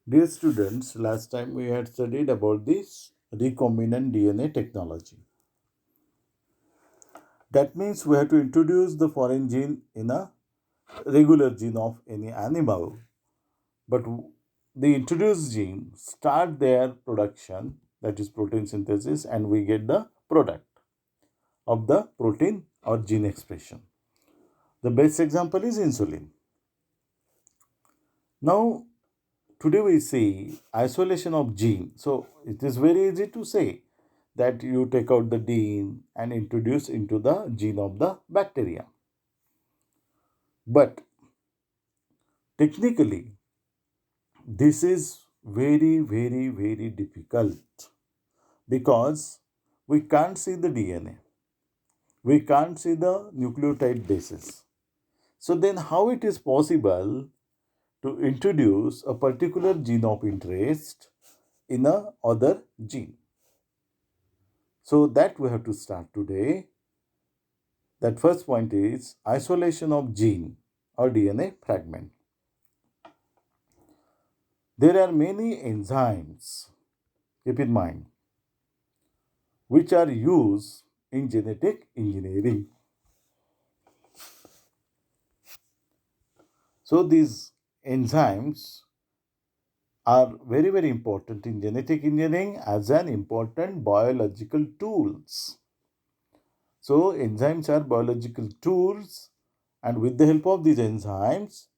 Dear students, last time we had studied about this recombinant DNA technology. That means we have to introduce the foreign gene in a regular gene of any animal, but the introduced gene start their production, that is protein synthesis, and we get the product of the protein or gene expression. The best example is insulin. Now, today we see isolation of gene. So it is very easy to say that you take out the gene and introduce into the gene of the bacteria. But technically, this is very difficult because we can't see the DNA. We can't see the nucleotide bases. So then how it is possible to introduce a particular gene of interest in a other gene? So that we have to start today. That first point is isolation of gene or DNA fragment. There are many enzymes, keep in mind, which are used in genetic engineering. So these enzymes are very important in genetic engineering as an important biological tools. So enzymes are biological tools, and with the help of these enzymes,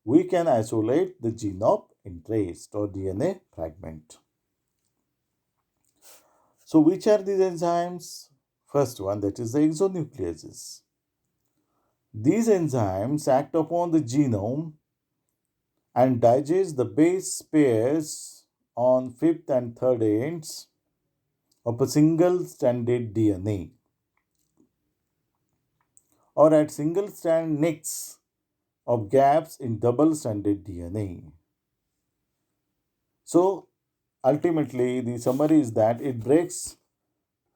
we can isolate the gene of interest or DNA fragment. So which are these enzymes? First one, that is the exonucleases. These enzymes act upon the genome and digest the base pairs on fifth and third ends of a single stranded DNA or at single strand nicks of gaps in double stranded DNA. So ultimately, the summary is that it breaks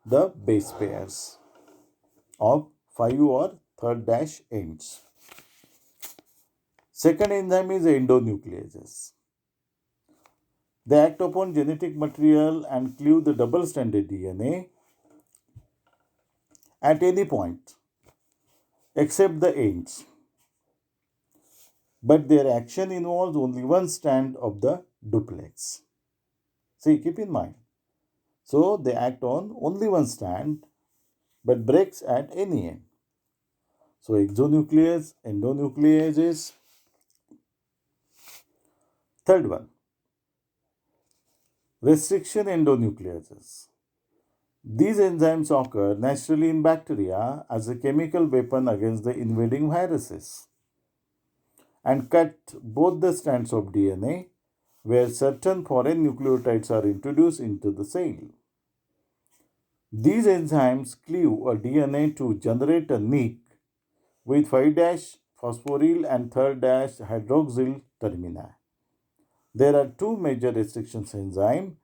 the base pairs of 5 or third dash ends. Second enzyme is endonucleases. They act upon genetic material and cleave the double stranded DNA at any point except the ends. But their action involves only one strand of the duplex. See, keep in mind. So they act on only one strand but breaks at any end. So exonuclease, endonucleases. Third one, restriction endonucleases. These enzymes occur naturally in bacteria as a chemical weapon against the invading viruses and cut both the strands of DNA where certain foreign nucleotides are introduced into the cell. These enzymes cleave a DNA to generate a nick with 5' phosphoryl and 3' hydroxyl termini. There are two major restrictions enzymes,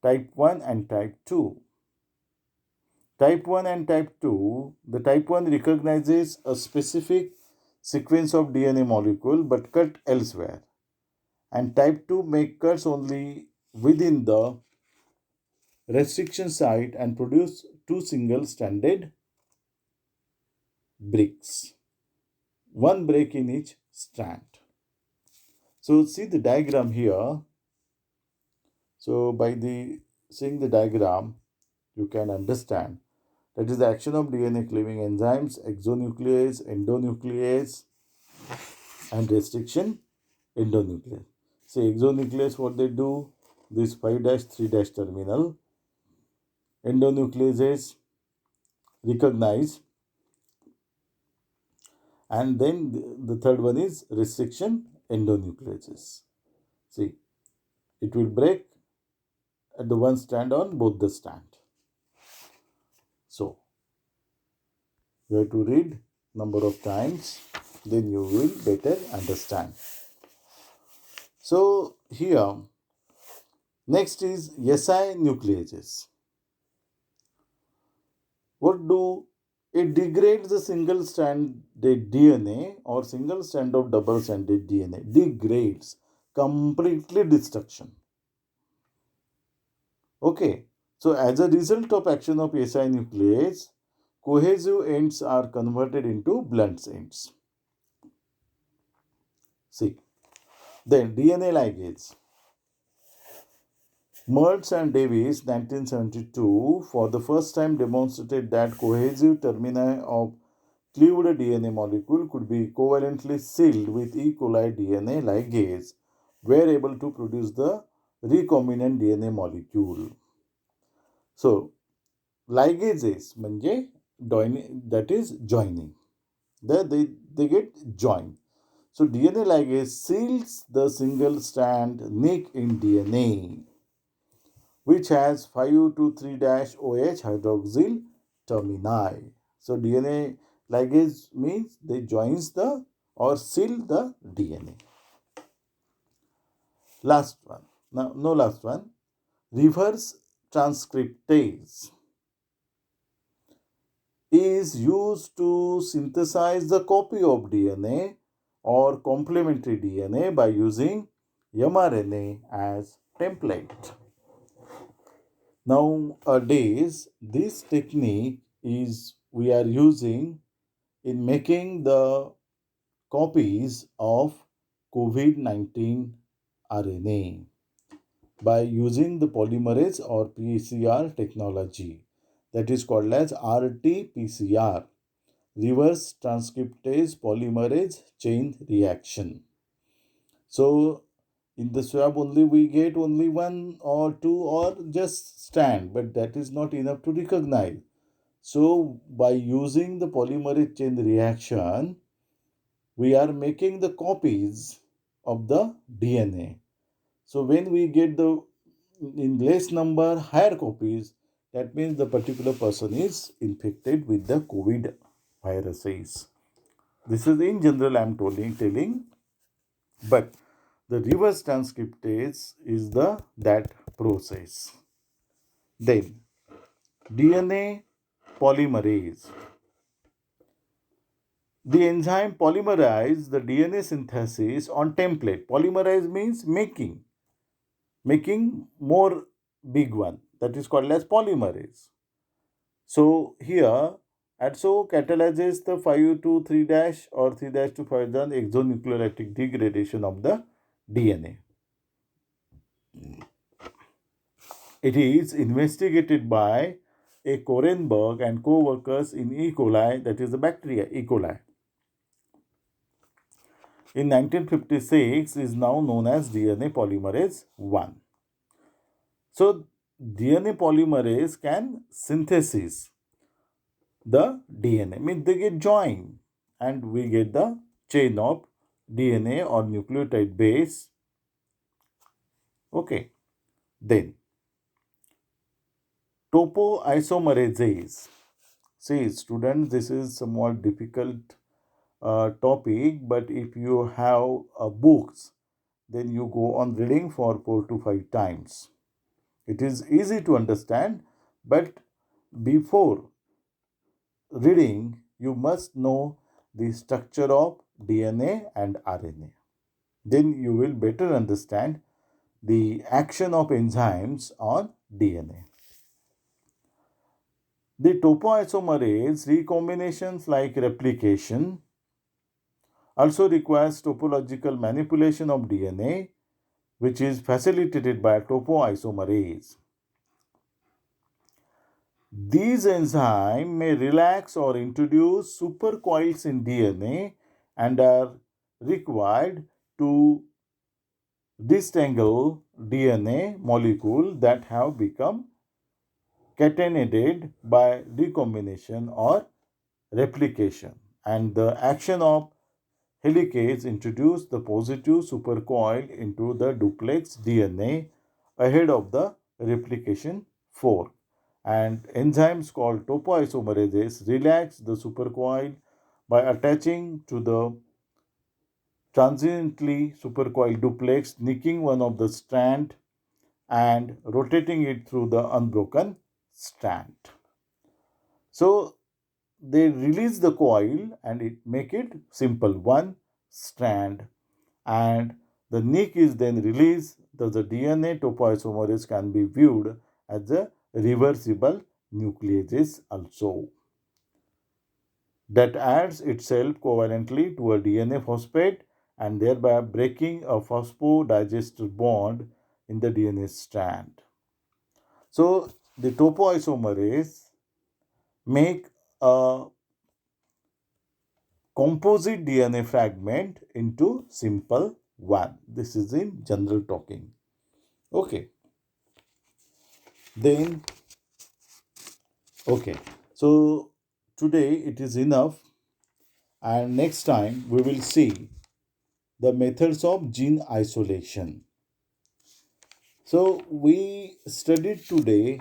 type 1 and type 2. Type 1 and type 2, the type 1 recognizes a specific sequence of DNA molecule but cut elsewhere. And type 2 make cuts only within the restriction site and produce two single stranded breaks, one break in each strand. So see the diagram here. So by the seeing the diagram, you can understand that is the action of DNA cleaving enzymes, exonuclease, endonuclease, and restriction endonuclease. See exonuclease, what they do, this 5' 3' terminal. Endonucleases recognize, and then the third one is restriction endonucleases. See, it will break at the one strand on both the strand. So you have to read number of times, then you will better understand. So here, next is SI nucleases. What do it degrades the single stranded DNA or single strand of double stranded DNA. Degrades, completely destruction. Okay, so as a result of action of SI nuclease, cohesive ends are converted into blunt ends. See, then DNA ligase. Mertz and Davis, 1972, for the first time demonstrated that cohesive termini of cleaved DNA molecule could be covalently sealed with E. coli DNA ligase, were able to produce the recombinant DNA molecule. So, ligases म्हणजे that is joining. They get joined. So DNA ligase seals the single strand nick in DNA, which has 5 to 3-OH hydroxyl termini. So DNA ligase means they joins the or seal the DNA. Last one. Now, no last one. Reverse transcriptase is used to synthesize the copy of DNA or complementary DNA by using mRNA as template. Nowadays, this technique is we are using in making the copies of COVID-19 RNA by using the polymerase or PCR technology, that is called as RT-PCR, reverse transcriptase polymerase chain reaction. So in the swab only we get only one or two or just strand, but that is not enough to recognize. So by using the polymerase chain reaction, we are making the copies of the DNA. So when we get the in less number higher copies, that means the particular person is infected with the COVID viruses. This is in general I am telling, but the reverse transcriptase is that process. Then DNA polymerase. The enzyme polymerizes the DNA synthesis on template. Polymerize means making more big one. That is called as polymerase. So here ADSO catalyzes the 5 to 3 or 3 to 5 exonucleolytic degradation of the DNA. It is investigated by a Korenberg and co-workers in E. coli, that is the bacteria E. coli. In 1956 is now known as DNA polymerase 1. So DNA polymerase can synthesis the DNA, means they get joined and we get the chain of DNA or nucleotide base. Okay, then topoisomerase. See students, this is somewhat difficult topic, but if you have books, then you go on reading for 4 to 5 times. It is easy to understand, but before reading, you must know the structure of DNA and RNA. Then you will better understand the action of enzymes on DNA. The topoisomerase recombinations like replication also requires topological manipulation of DNA, which is facilitated by topoisomerase. These enzymes may relax or introduce supercoils in DNA and are required to disentangle DNA molecule that have become catenated by recombination or replication, and the action of helicase introduce the positive supercoil into the duplex DNA ahead of the replication fork, and enzymes called topoisomerases relax the supercoil by attaching to the transiently supercoiled duplex, nicking one of the strand and rotating it through the unbroken strand. So they release the coil and it make it simple one strand, and The nick is then released, thus the DNA topoisomerase can be viewed as a reversible nucleases also that adds itself covalently to a DNA phosphate and thereby breaking a phosphodigester bond in the DNA strand. So the topoisomerase make a composite DNA fragment into simple one. This is in general talking. Okay. Then, okay. So today it is enough, and next time we will see the methods of gene isolation. So we studied today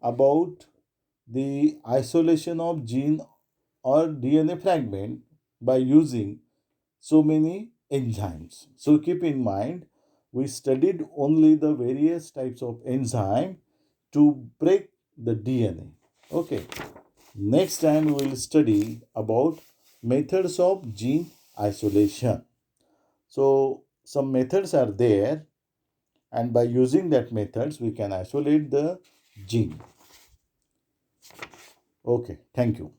about the isolation of gene or DNA fragment by using so many enzymes. So keep in mind, we studied only the various types of enzyme to break the DNA. Okay. Next time we will study about methods of gene isolation. So some methods are there, and by using that methods we can isolate the gene. Okay, thank you.